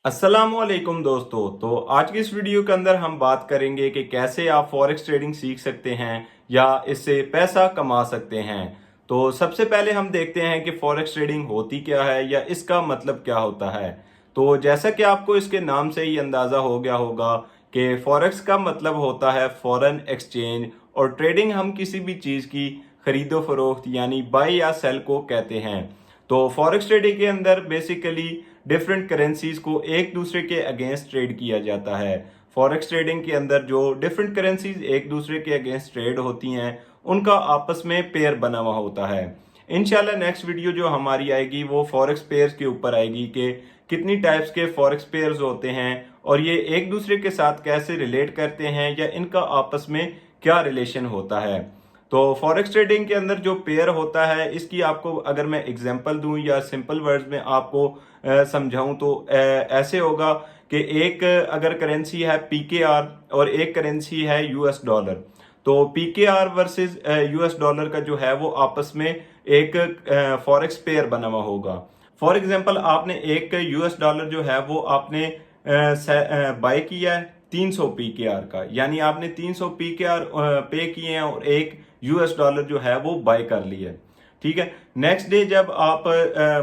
अस्सलामुअलैकुम दोस्तों। तो आज की इस वीडियो के अंदर हम बात करेंगे कि कैसे आप फॉरेक्स ट्रेडिंग सीख सकते हैं या इससे पैसा कमा सकते हैं। तो सबसे पहले हम देखते हैं कि फॉरेक्स ट्रेडिंग होती क्या है या इसका मतलब क्या होता है। तो जैसा कि आपको इसके नाम से ही अंदाज़ा हो गया होगा कि फॉरेक्स का मतलब होता है फॉरेन एक्सचेंज, और ट्रेडिंग हम किसी भी चीज़ की खरीदो फरोख्त यानी बाय या सेल को कहते हैं। तो फॉरेक्स ट्रेडिंग के अंदर बेसिकली डिफरेंट करेंसीज को एक दूसरे के अगेंस्ट ट्रेड किया जाता है। फॉरेक्स ट्रेडिंग के अंदर जो डिफरेंट करेंसीज एक दूसरे के अगेंस्ट ट्रेड होती हैं, उनका आपस में पेयर बना हुआ होता है। इंशाल्लाह नेक्स्ट वीडियो जो हमारी आएगी वो फॉरेक्स पेयर्स के ऊपर आएगी कि कितनी टाइप्स के फॉरेक्स पेयर्स होते हैं और ये एक दूसरे के साथ कैसे रिलेट करते हैं या इनका आपस में क्या रिलेशन होता है। तो फॉरेक्स ट्रेडिंग के अंदर जो पेयर होता है, इसकी आपको अगर मैं एग्जांपल दूं या सिंपल वर्ड्स में आपको समझाऊं तो ऐसे होगा कि एक अगर करेंसी है पीकेआर और एक करेंसी है यूएस डॉलर। तो पीकेआर वर्सेस यूएस डॉलर का जो है वो आपस में एक फॉरेक्स पेयर बना हुआ होगा। फॉर एग्जांपल आपने एक यूएस डॉलर जो है वो आपने बाय किया है 300 पीकेआर का, यानी आपने 300 पीकेआर पे किए हैं और एक यूएस डॉलर जो है वो बाय कर लिया है। ठीक है, नेक्स्ट डे जब आप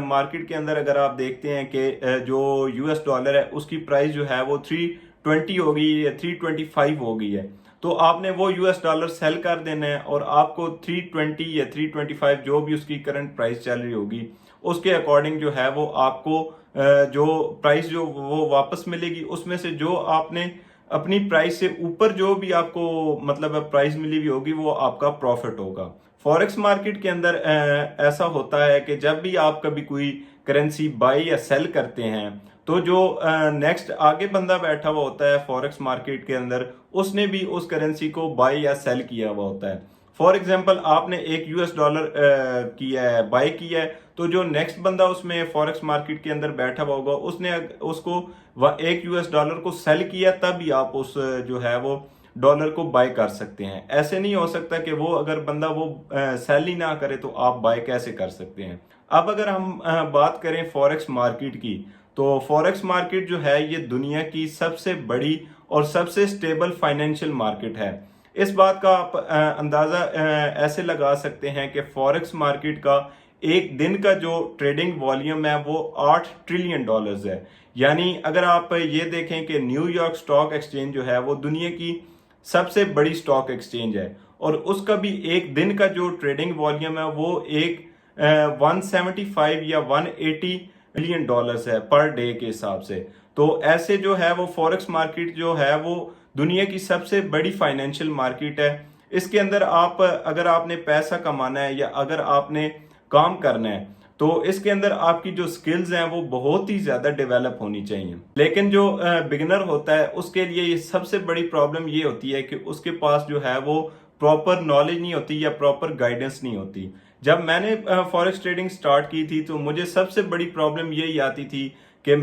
मार्केट के अंदर अगर आप देखते हैं कि जो यूएस डॉलर है उसकी प्राइस जो है वो 320 हो गई या 325 हो गई है, तो आपने वो यूएस डॉलर सेल कर देना है और आपको 320 या 325 जो भी उसकी करंट प्राइस चल रही होगी उसके अकॉर्डिंग जो है वो आपको जो प्राइस जो वो वापस मिलेगी, उसमें से जो आपने अपनी प्राइस से ऊपर जो भी आपको मतलब प्राइस मिली हुई होगी वो आपका प्रॉफिट होगा। फॉरेक्स मार्केट के अंदर ऐसा होता है कि जब भी आप कभी कोई करेंसी बाय या सेल करते हैं तो जो नेक्स्ट आगे बंदा बैठा हुआ होता है फॉरेक्स मार्केट के अंदर, उसने भी उस करेंसी को बाय या सेल किया हुआ होता है। फॉर एग्जाम्पल आपने एक यूएस डॉलर किया है, बाय किया है, तो जो नेक्स्ट बंदा उसमें फॉरेक्स मार्केट के अंदर बैठा हुआ होगा उसने उसको एक यूएस डॉलर को सेल किया, तभी आप उस जो है वो डॉलर को बाय कर सकते हैं। ऐसे नहीं हो सकता कि वो अगर बंदा वो सेल ही ना करे तो आप बाय कैसे कर सकते हैं। अब अगर हम बात करें फॉरेक्स मार्केट की, तो फॉरेक्स मार्केट जो है ये दुनिया की सबसे बड़ी और सबसे स्टेबल फाइनेंशियल मार्केट है। इस बात का आप अंदाजा ऐसे लगा सकते हैं कि फॉरेक्स मार्केट का एक दिन का जो ट्रेडिंग वॉल्यूम है वो 8 ट्रिलियन डॉलर्स है। यानी अगर आप ये देखें कि न्यूयॉर्क स्टॉक एक्सचेंज जो है वो दुनिया की सबसे बड़ी स्टॉक एक्सचेंज है और उसका भी एक दिन का जो ट्रेडिंग वॉल्यूम है वो एक 175 या 180 मिलियन डॉलर्स है पर डे के हिसाब से। तो ऐसे जो है वो फॉरेक्स मार्केट जो है वो दुनिया की सबसे बड़ी फाइनेंशियल मार्केट है। इसके अंदर आप अगर आपने पैसा कमाना है या अगर आपने काम करना है तो इसके अंदर आपकी जो स्किल्स हैं वो बहुत ही ज्यादा डेवलप होनी चाहिए। लेकिन जो बिगिनर होता है उसके लिए ये सबसे बड़ी प्रॉब्लम ये होती है कि उसके पास जो है वो प्रॉपर नॉलेज नहीं होती या प्रॉपर गाइडेंस नहीं होती। जब मैंने फॉरेक्स ट्रेडिंग स्टार्ट की थी तो मुझे सबसे बड़ी प्रॉब्लम यही आती थी कि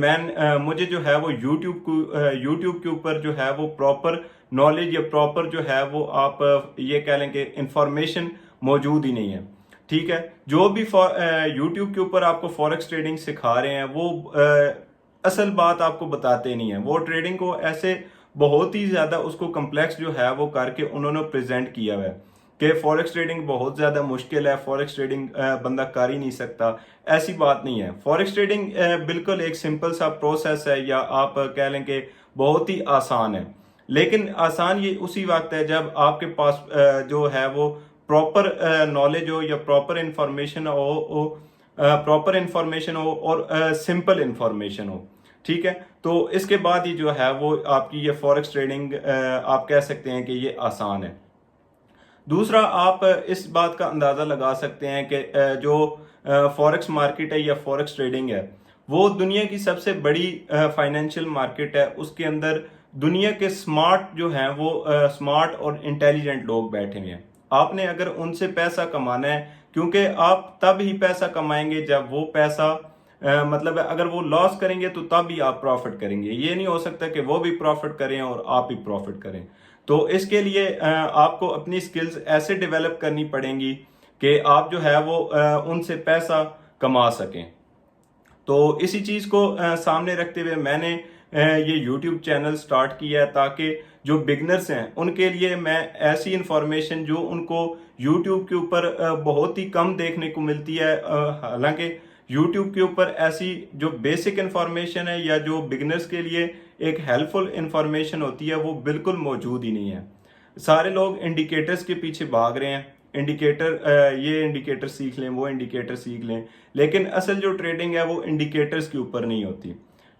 मुझे जो है वो यूट्यूब के ऊपर जो है वो प्रॉपर नॉलेज या प्रॉपर जो है वो आप ये कह लें कि इंफॉर्मेशन मौजूद ही नहीं है। ठीक है, जो भी यूट्यूब के ऊपर आपको फॉरेक्स ट्रेडिंग सिखा रहे हैं वो असल बात आपको बताते नहीं है। वो ट्रेडिंग को ऐसे बहुत ही ज्यादा उसको कम्प्लेक्स जो है वो करके उन्होंने प्रेजेंट किया हुआ है कि फॉरेक्स ट्रेडिंग बहुत ज्यादा मुश्किल है, फॉरेक्स ट्रेडिंग बंदा कर ही नहीं सकता। ऐसी बात नहीं है। फॉरेक्स ट्रेडिंग बिल्कुल एक सिंपल सा प्रोसेस है, या आप कह लें कि बहुत ही आसान है। लेकिन आसान ये उसी वक्त है जब आपके पास जो है वो प्रॉपर नॉलेज हो या प्रॉपर इंफॉर्मेशन हो और सिंपल इंफॉर्मेशन हो। ठीक है, तो इसके बाद ही जो है वो आपकी ये फॉरेक्स ट्रेडिंग आप कह सकते हैं कि ये आसान है। दूसरा, आप इस बात का अंदाजा लगा सकते हैं कि जो फॉरेक्स मार्केट है या फॉरेक्स ट्रेडिंग है वो दुनिया की सबसे बड़ी फाइनेंशियल मार्केट है। उसके अंदर दुनिया के स्मार्ट जो हैं वो स्मार्ट और इंटेलिजेंट लोग बैठे हुए हैं। आपने अगर उनसे पैसा कमाना है, क्योंकि आप तब ही पैसा कमाएंगे जब वो पैसा मतलब अगर वो लॉस करेंगे तो तब ही आप प्रॉफिट करेंगे। ये नहीं हो सकता कि वो भी प्रॉफिट करें और आप ही प्रॉफिट करें। तो इसके लिए आपको अपनी स्किल्स ऐसे डेवलप करनी पड़ेंगी कि आप जो है वो उनसे पैसा कमा सकें। तो इसी चीज को सामने रखते हुए मैंने ये यूट्यूब चैनल स्टार्ट किया है ताकि जो बिगनर्स हैं उनके लिए मैं ऐसी इंफॉर्मेशन जो उनको यूट्यूब के ऊपर बहुत ही कम देखने को मिलती है, हालांकि यूट्यूब के ऊपर ऐसी जो बेसिक इंफॉर्मेशन है या जो बिगनर्स के लिए एक हेल्पफुल इंफॉर्मेशन होती है वो बिल्कुल मौजूद ही नहीं है। सारे लोग इंडिकेटर्स के पीछे भाग रहे हैं, इंडिकेटर ये इंडिकेटर सीख लें, वो इंडिकेटर सीख लें, लेकिन असल जो ट्रेडिंग है वो इंडिकेटर्स के ऊपर नहीं होती।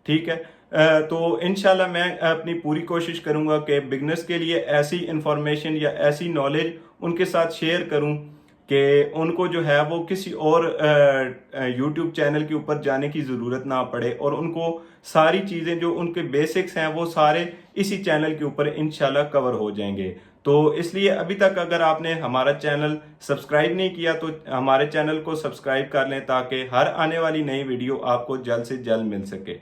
ठीक है, तो इंशाल्लाह मैं अपनी पूरी कोशिश करूंगा कि बिगनर्स के लिए ऐसी इंफॉर्मेशन या ऐसी नॉलेज उनके साथ शेयर करूं कि उनको जो है वो किसी और यूट्यूब चैनल के ऊपर जाने की ज़रूरत ना पड़े और उनको सारी चीज़ें जो उनके बेसिक्स हैं वो सारे इसी चैनल के ऊपर इंशाल्लाह कवर हो जाएंगे। तो इसलिए अभी तक अगर आपने हमारा चैनल सब्सक्राइब नहीं किया तो हमारे चैनल को सब्सक्राइब कर लें ताकि हर आने वाली नई वीडियो आपको जल्द से जल्द मिल सके।